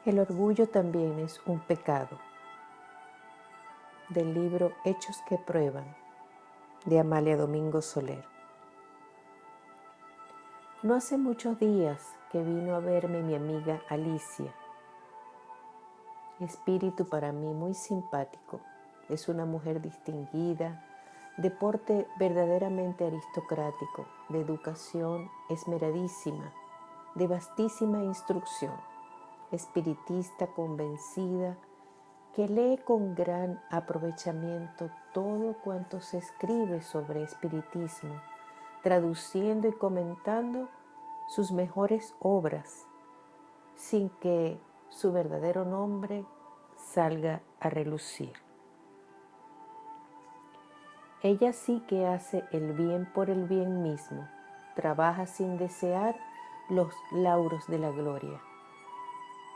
El orgullo también es un pecado. Del libro Hechos que prueban, de Amalia Domingo Soler. No hace muchos días que vino a verme mi amiga Alicia. Espíritu para mí muy simpático. Es una mujer distinguida, de porte verdaderamente aristocrático, de educación esmeradísima, de vastísima instrucción, espiritista convencida, que lee con gran aprovechamiento todo cuanto se escribe sobre espiritismo, traduciendo y comentando sus mejores obras, sin que su verdadero nombre salga a relucir. Ella sí que hace el bien por el bien mismo, trabaja sin desear los lauros de la gloria.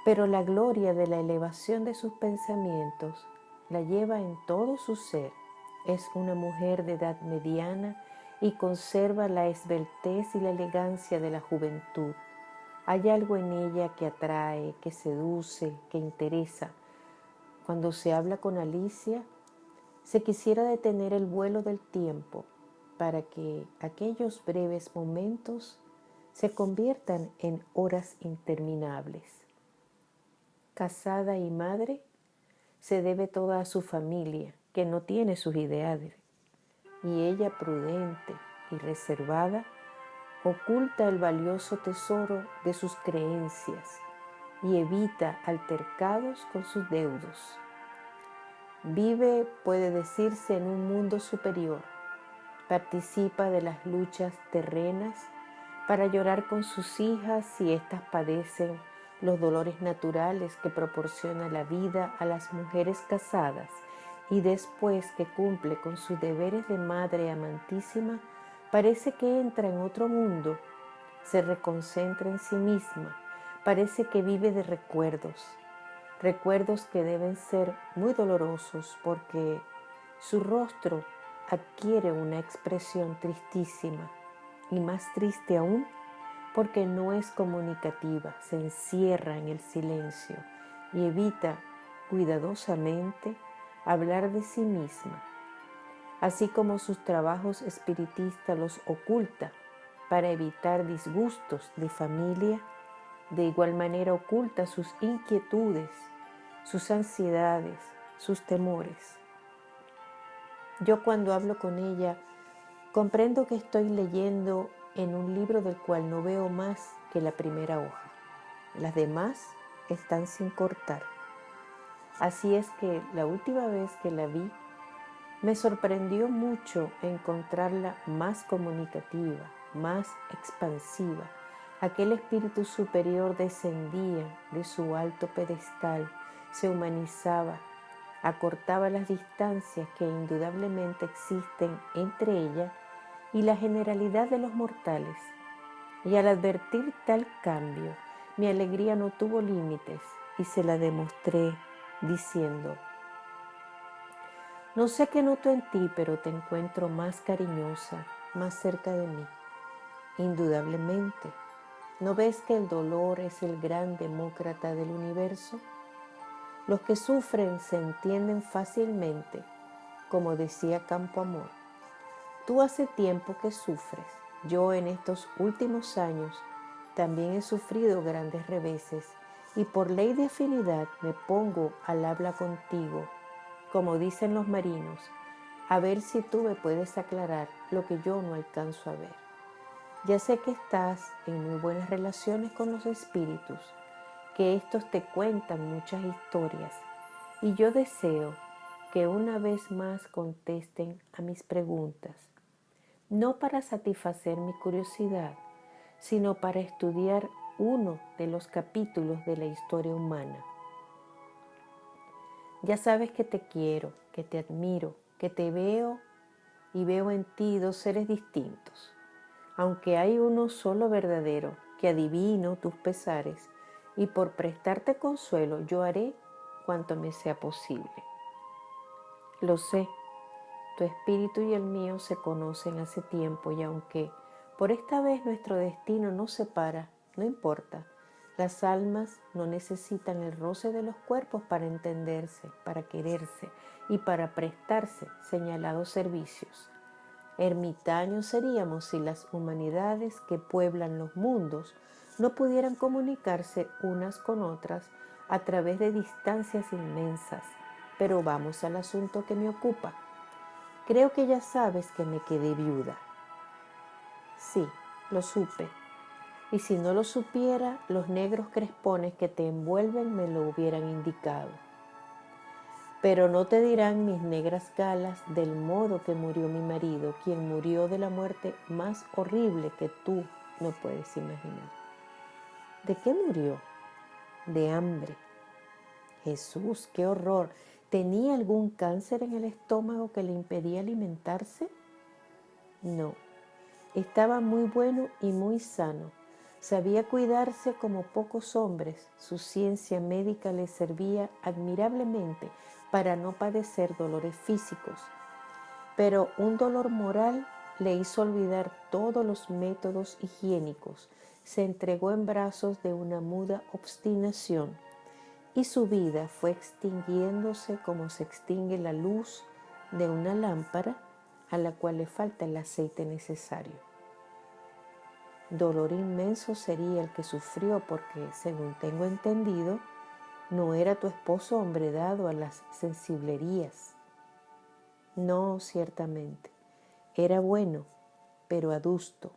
Pero la gloria de la elevación de sus pensamientos la lleva en todo su ser. Es una mujer de edad mediana y conserva la esbeltez y la elegancia de la juventud. Hay algo en ella que atrae, que seduce, que interesa. Cuando se habla con Alicia, se quisiera detener el vuelo del tiempo para que aquellos breves momentos se conviertan en horas interminables. Casada y madre, se debe toda a su familia, que no tiene sus ideales, y ella, prudente y reservada, oculta el valioso tesoro de sus creencias y evita altercados con sus deudos. Vive, puede decirse, en un mundo superior, participa de las luchas terrenas para llorar con sus hijas si éstas padecen los dolores naturales que proporciona la vida a las mujeres casadas, y después que cumple con sus deberes de madre amantísima, parece que entra en otro mundo, se reconcentra en sí misma, parece que vive de recuerdos que deben ser muy dolorosos porque su rostro adquiere una expresión tristísima, y más triste aún porque no es comunicativa, se encierra en el silencio y evita cuidadosamente hablar de sí misma, así como sus trabajos espiritistas los oculta para evitar disgustos de familia. De igual manera oculta sus inquietudes, sus ansiedades, sus temores. Yo, cuando hablo con ella, comprendo que estoy leyendo en un libro del cual no veo más que la primera hoja. Las demás están sin cortar. Así es que la última vez que la vi, me sorprendió mucho encontrarla más comunicativa, más expansiva. Aquel espíritu superior descendía de su alto pedestal, se humanizaba, acortaba las distancias que indudablemente existen entre ella y la generalidad de los mortales. Y al advertir tal cambio, mi alegría no tuvo límites y se la demostré diciendo: no sé qué noto en ti, pero te encuentro más cariñosa, más cerca de mí. Indudablemente. ¿No ves que el dolor es el gran demócrata del universo? Los que sufren se entienden fácilmente, como decía Campoamor. Tú hace tiempo que sufres. Yo en estos últimos años también he sufrido grandes reveses y por ley de afinidad me pongo al habla contigo, como dicen los marinos, a ver si tú me puedes aclarar lo que yo no alcanzo a ver. Ya sé que estás en muy buenas relaciones con los espíritus, que estos te cuentan muchas historias, y yo deseo que una vez más contesten a mis preguntas, no para satisfacer mi curiosidad, sino para estudiar uno de los capítulos de la historia humana. Ya sabes que te quiero, que te admiro, que te veo y veo en ti dos seres distintos. Aunque hay uno solo verdadero, que adivino tus pesares, y por prestarte consuelo yo haré cuanto me sea posible. Lo sé, tu espíritu y el mío se conocen hace tiempo, y aunque por esta vez nuestro destino nos separa, no importa, Las almas no necesitan el roce de los cuerpos para entenderse, para quererse y para prestarse señalados servicios. Ermitaños seríamos si las humanidades que pueblan los mundos no pudieran comunicarse unas con otras a través de distancias inmensas. Pero vamos al asunto que me ocupa. Creo que ya sabes que me quedé viuda. Sí, lo supe. Y si no lo supiera, los negros crespones que te envuelven me lo hubieran indicado. Pero no te dirán mis negras galas del modo que murió mi marido, quien murió de la muerte más horrible que tú no puedes imaginar. ¿De qué murió? De hambre. Jesús, qué horror. ¿Tenía algún cáncer en el estómago que le impedía alimentarse? No. Estaba muy bueno y muy sano. Sabía cuidarse como pocos hombres. Su ciencia médica le servía admirablemente para no padecer dolores físicos. Pero un dolor moral le hizo olvidar todos los métodos higiénicos. Se entregó en brazos de una muda obstinación y su vida fue extinguiéndose como se extingue la luz de una lámpara a la cual le falta el aceite necesario. Dolor inmenso sería el que sufrió porque, según tengo entendido, no era tu esposo hombre dado a las sensiblerías. No, ciertamente. Era bueno, pero adusto.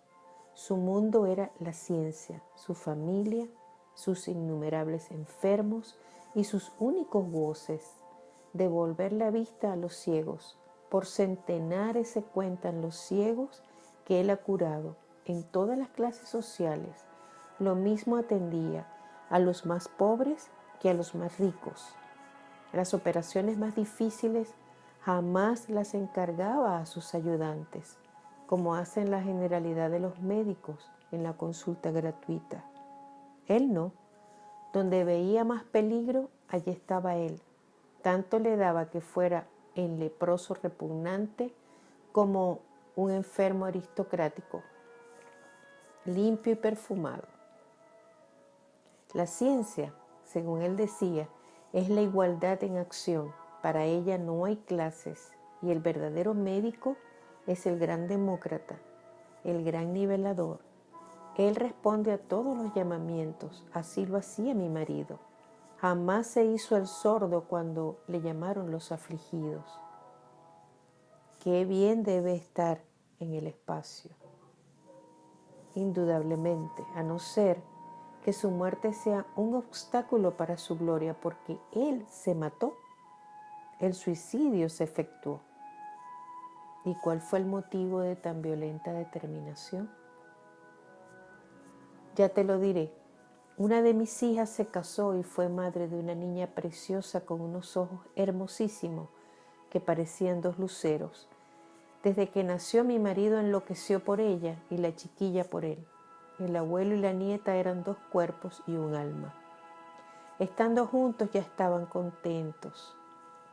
Su mundo era la ciencia, su familia, sus innumerables enfermos y sus únicos goces. Devolver la vista a los ciegos. Por centenares se cuentan los ciegos que él ha curado en todas las clases sociales. Lo mismo atendía a los más pobres que a los más ricos. Las operaciones más difíciles jamás las encargaba a sus ayudantes, como hacen la generalidad de los médicos en la consulta gratuita. Él no. Donde veía más peligro, allí estaba él. Tanto le daba que fuera el leproso repugnante como un enfermo aristocrático, limpio y perfumado. La ciencia, según él decía, es la igualdad en acción. Para ella no hay clases y el verdadero médico es el gran demócrata, el gran nivelador. Él responde a todos los llamamientos, así lo hacía mi marido. Jamás se hizo el sordo cuando le llamaron los afligidos. Qué bien debe estar en el espacio. Indudablemente, a no ser que su muerte sea un obstáculo para su gloria, porque él se mató. El suicidio se efectuó. ¿Y cuál fue el motivo de tan violenta determinación? Ya te lo diré. Una de mis hijas se casó y fue madre de una niña preciosa con unos ojos hermosísimos que parecían dos luceros. Desde que nació mi marido enloqueció por ella y la chiquilla por él. El abuelo y la nieta eran dos cuerpos y un alma. Estando juntos ya estaban contentos.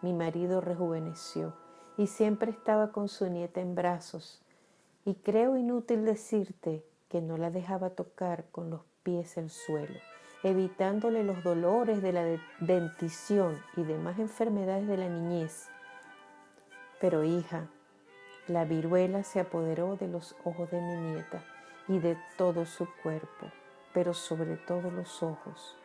Mi marido rejuveneció y siempre estaba con su nieta en brazos. Y creo inútil decirte que no la dejaba tocar con los pies el suelo, evitándole los dolores de la dentición y demás enfermedades de la niñez. Pero hija, la viruela se apoderó de los ojos de mi nieta y de todo su cuerpo, pero sobre todo los ojos.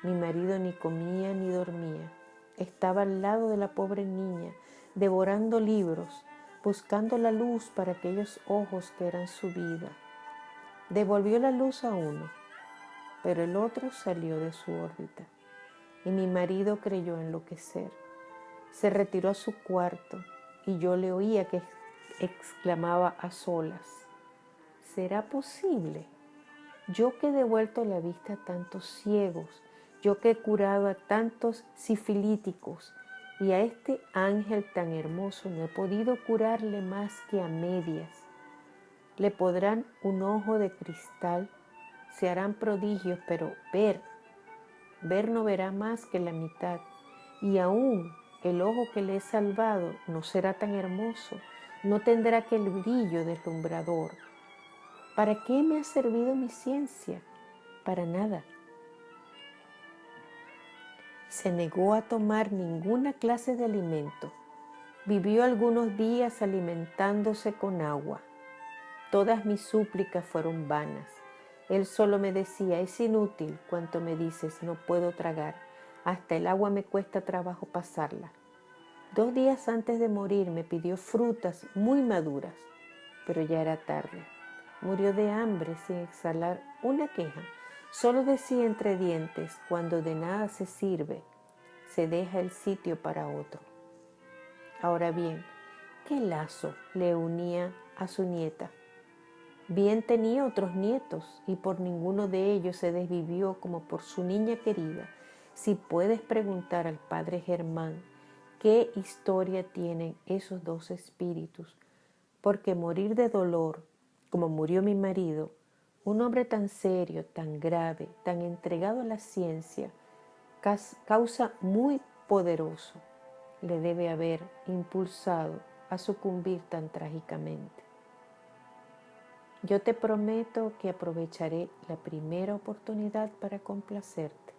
Mi marido ni comía ni dormía. Estaba al lado de la pobre niña, devorando libros, buscando la luz para aquellos ojos que eran su vida. Devolvió la luz a uno, pero el otro salió de su órbita. Y mi marido creyó enloquecer. Se retiró a su cuarto y yo le oía que exclamaba a solas: ¿será posible? Yo que he devuelto la vista a tantos ciegos, yo que he curado a tantos sifilíticos, y a este ángel tan hermoso no he podido curarle más que a medias. Le podrán un ojo de cristal, se harán prodigios, pero ver no verá más que la mitad, y aún el ojo que le he salvado no será tan hermoso, no tendrá aquel brillo deslumbrador. ¿Para qué me ha servido mi ciencia? Para nada. Se negó a tomar ninguna clase de alimento. Vivió algunos días alimentándose con agua. Todas mis súplicas fueron vanas. Él solo me decía: es inútil cuanto me dices, no puedo tragar. Hasta el agua me cuesta trabajo pasarla. 2 días antes de morir me pidió frutas muy maduras, pero ya era tarde. Murió de hambre sin exhalar una queja. Solo decía entre dientes: cuando de nada se sirve, se deja el sitio para otro. Ahora bien, ¿qué lazo le unía a su nieta? Bien tenía otros nietos y por ninguno de ellos se desvivió como por su niña querida. Si puedes preguntar al padre Germán qué historia tienen esos 2 espíritus, porque morir de dolor, como murió mi marido, un hombre tan serio, tan grave, tan entregado a la ciencia, causa muy poderoso, le debe haber impulsado a sucumbir tan trágicamente. Yo te prometo que aprovecharé la primera oportunidad para complacerte.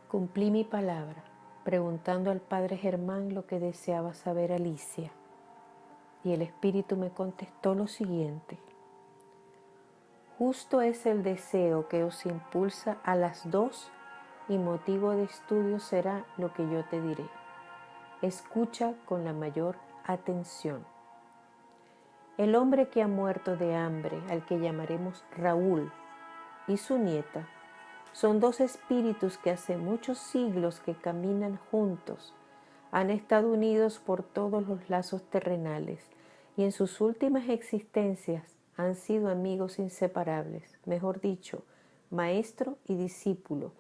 Cumplí mi palabra, preguntando al padre Germán lo que deseaba saber Alicia, y el espíritu me contestó lo siguiente: justo es el deseo que os impulsa a las 2 y motivo de estudio será lo que yo te diré. Escucha con la mayor atención. El hombre que ha muerto de hambre, al que llamaremos Raúl, y su nieta, son 2 espíritus que hace muchos siglos que caminan juntos, han estado unidos por todos los lazos terrenales y en sus últimas existencias han sido amigos inseparables, mejor dicho, maestro y discípulo.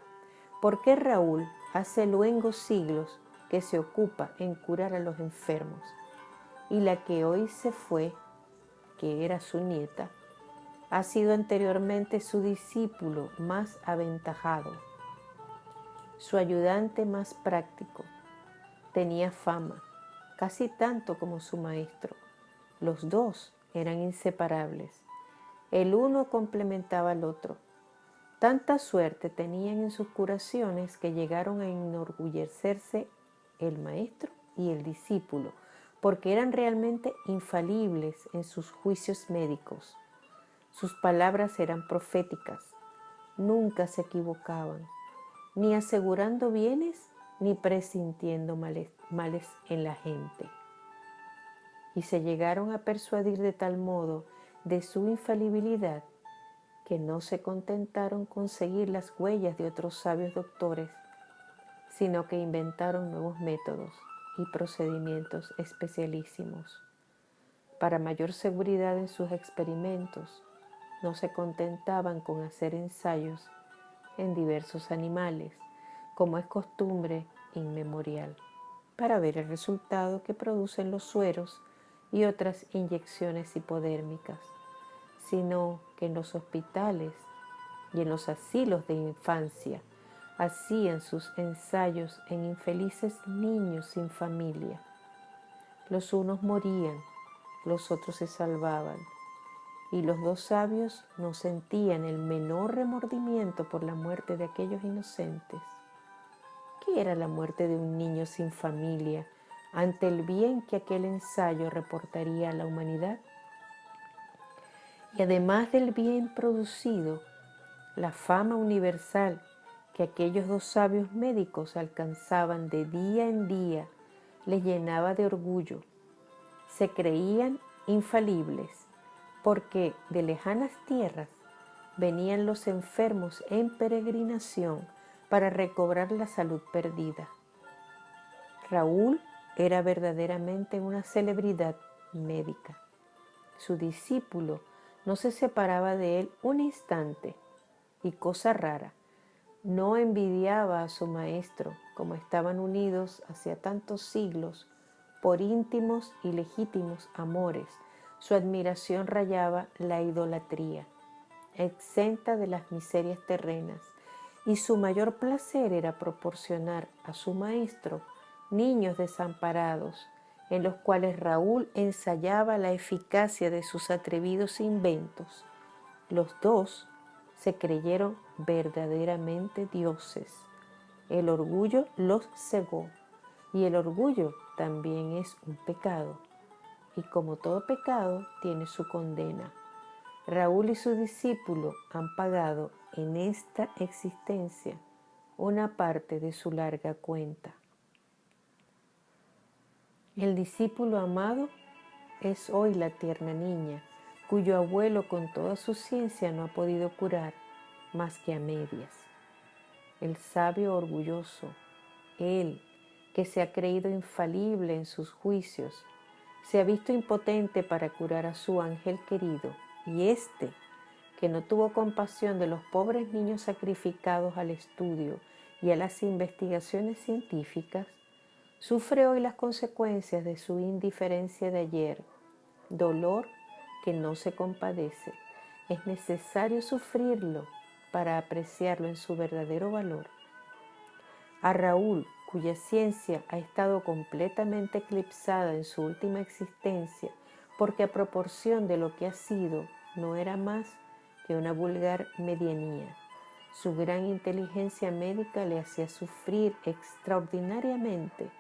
Porque Raúl hace luengos siglos que se ocupa en curar a los enfermos, y la que hoy se fue, que era su nieta, ha sido anteriormente su discípulo más aventajado, su ayudante más práctico. Tenía fama, casi tanto como su maestro. Los 2 eran inseparables. El uno complementaba al otro. Tanta suerte tenían en sus curaciones que llegaron a enorgullecerse el maestro y el discípulo, porque eran realmente infalibles en sus juicios médicos. Sus palabras eran proféticas, nunca se equivocaban, ni asegurando bienes ni presintiendo males en la gente. Y se llegaron a persuadir de tal modo de su infalibilidad que no se contentaron con seguir las huellas de otros sabios doctores, sino que inventaron nuevos métodos y procedimientos especialísimos. Para mayor seguridad en sus experimentos, no se contentaban con hacer ensayos en diversos animales, como es costumbre inmemorial, para ver el resultado que producen los sueros y otras inyecciones hipodérmicas, sino que en los hospitales y en los asilos de infancia hacían sus ensayos en infelices niños sin familia. Los unos morían, los otros se salvaban, y los 2 sabios no sentían el menor remordimiento por la muerte de aquellos inocentes. ¿Qué era la muerte de un niño sin familia ante el bien que aquel ensayo reportaría a la humanidad? Y además del bien producido, la fama universal que aquellos 2 sabios médicos alcanzaban de día en día les llenaba de orgullo. Se creían infalibles, porque de lejanas tierras venían los enfermos en peregrinación para recobrar la salud perdida. Raúl era verdaderamente una celebridad médica. Su discípulo no se separaba de él un instante y, cosa rara, no envidiaba a su maestro, como estaban unidos hacía tantos siglos por íntimos y legítimos amores. Su admiración rayaba la idolatría, exenta de las miserias terrenas, y su mayor placer era proporcionar a su maestro niños desamparados, en los cuales Raúl ensayaba la eficacia de sus atrevidos inventos. Los 2 se creyeron verdaderamente dioses. El orgullo los cegó, y el orgullo también es un pecado. Y como todo pecado, tiene su condena. Raúl y su discípulo han pagado en esta existencia una parte de su larga cuenta. El discípulo amado es hoy la tierna niña, cuyo abuelo con toda su ciencia no ha podido curar más que a medias. El sabio orgulloso, él que se ha creído infalible en sus juicios, se ha visto impotente para curar a su ángel querido, y éste, que no tuvo compasión de los pobres niños sacrificados al estudio y a las investigaciones científicas, sufre hoy las consecuencias de su indiferencia de ayer, dolor que no se compadece. Es necesario sufrirlo para apreciarlo en su verdadero valor. A Raúl, cuya ciencia ha estado completamente eclipsada en su última existencia, porque a proporción de lo que ha sido, no era más que una vulgar medianía. Su gran inteligencia médica le hacía sufrir extraordinariamente,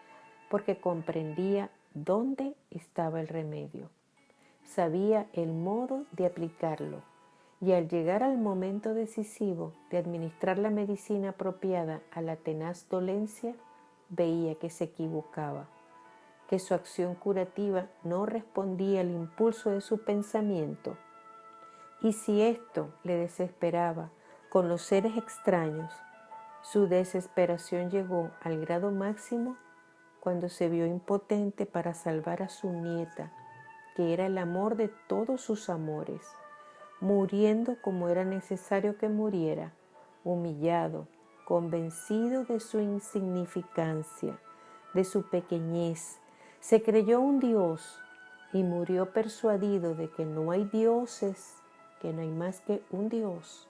porque comprendía dónde estaba el remedio. Sabía el modo de aplicarlo, y al llegar al momento decisivo de administrar la medicina apropiada a la tenaz dolencia, veía que se equivocaba, que su acción curativa no respondía al impulso de su pensamiento. Y si esto le desesperaba con los seres extraños, su desesperación llegó al grado máximo cuando se vio impotente para salvar a su nieta, que era el amor de todos sus amores, muriendo como era necesario que muriera, humillado, convencido de su insignificancia, de su pequeñez. Se creyó un dios y murió persuadido de que no hay dioses, que no hay más que un Dios.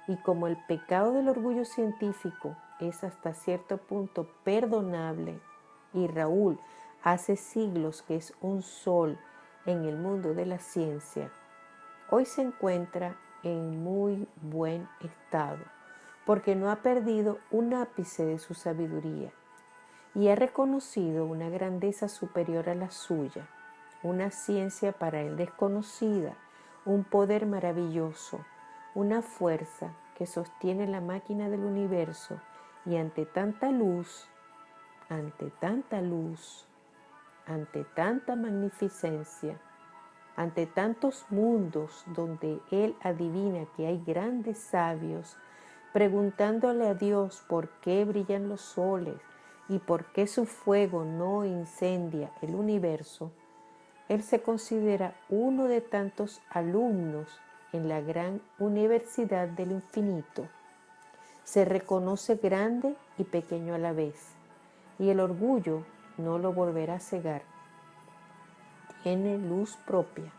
Y como el pecado del orgullo científico es hasta cierto punto perdonable, y Raúl hace siglos que es un sol en el mundo de la ciencia, hoy se encuentra en muy buen estado, porque no ha perdido un ápice de su sabiduría y ha reconocido una grandeza superior a la suya, una ciencia para él desconocida, un poder maravilloso, una fuerza que sostiene la máquina del universo, y ante tanta luz, ante tanta luz, ante tanta magnificencia, ante tantos mundos donde él adivina que hay grandes sabios, preguntándole a Dios por qué brillan los soles y por qué su fuego no incendia el universo, él se considera uno de tantos alumnos en la gran universidad del infinito. Se reconoce grande y pequeño a la vez, y el orgullo no lo volverá a cegar. Tiene luz propia,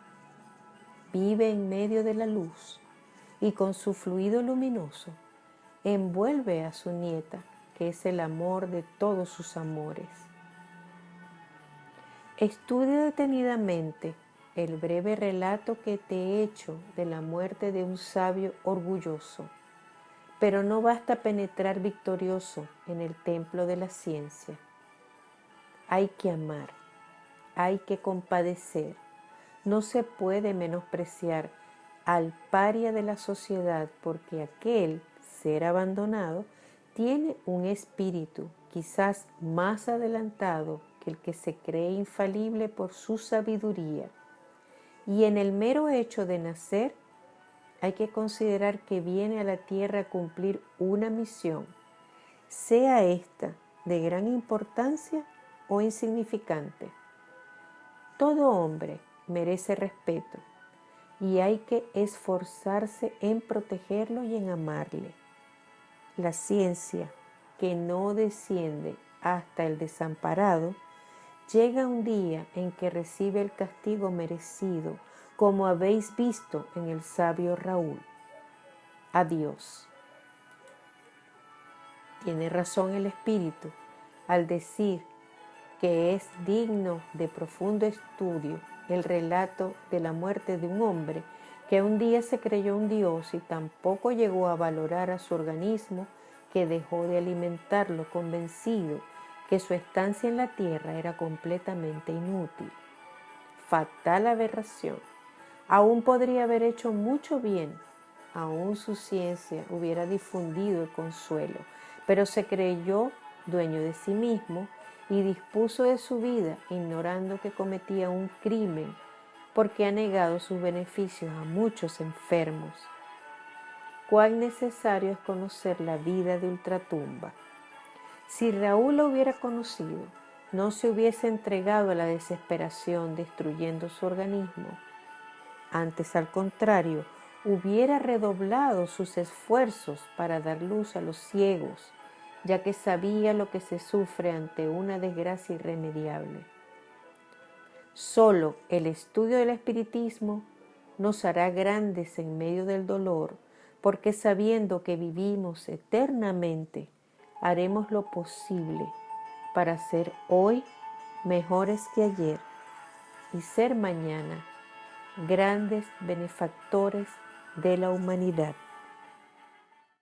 vive en medio de la luz, y con su fluido luminoso envuelve a su nieta, que es el amor de todos sus amores. Estudia detenidamente el breve relato que te he hecho de la muerte de un sabio orgulloso, pero no basta penetrar victorioso en el templo de la ciencia. Hay que amar, hay que compadecer. No se puede menospreciar al paria de la sociedad, porque aquel ser abandonado tiene un espíritu quizás más adelantado que el que se cree infalible por su sabiduría. Y en el mero hecho de nacer, hay que considerar que viene a la tierra a cumplir una misión, sea esta de gran importancia o insignificante. Todo hombre merece respeto, y hay que esforzarse en protegerlo y en amarle. La ciencia, que no desciende hasta el desamparado, llega un día en que recibe el castigo merecido, como habéis visto en el sabio Raúl. Adiós. Tiene razón el espíritu al decir que es digno de profundo estudio el relato de la muerte de un hombre que un día se creyó un dios y tampoco llegó a valorar a su organismo, que dejó de alimentarlo convencido que su estancia en la tierra era completamente inútil. Fatal aberración. Aún podría haber hecho mucho bien, aún su ciencia hubiera difundido el consuelo, pero se creyó dueño de sí mismo y dispuso de su vida ignorando que cometía un crimen porque ha negado sus beneficios a muchos enfermos. Cuán necesario es conocer la vida de ultratumba. Si Raúl lo hubiera conocido, no se hubiese entregado a la desesperación destruyendo su organismo. Antes, al contrario, hubiera redoblado sus esfuerzos para dar luz a los ciegos, ya que sabía lo que se sufre ante una desgracia irremediable. Solo el estudio del espiritismo nos hará grandes en medio del dolor, porque sabiendo que vivimos eternamente, haremos lo posible para ser hoy mejores que ayer y ser mañana grandes benefactores de la humanidad.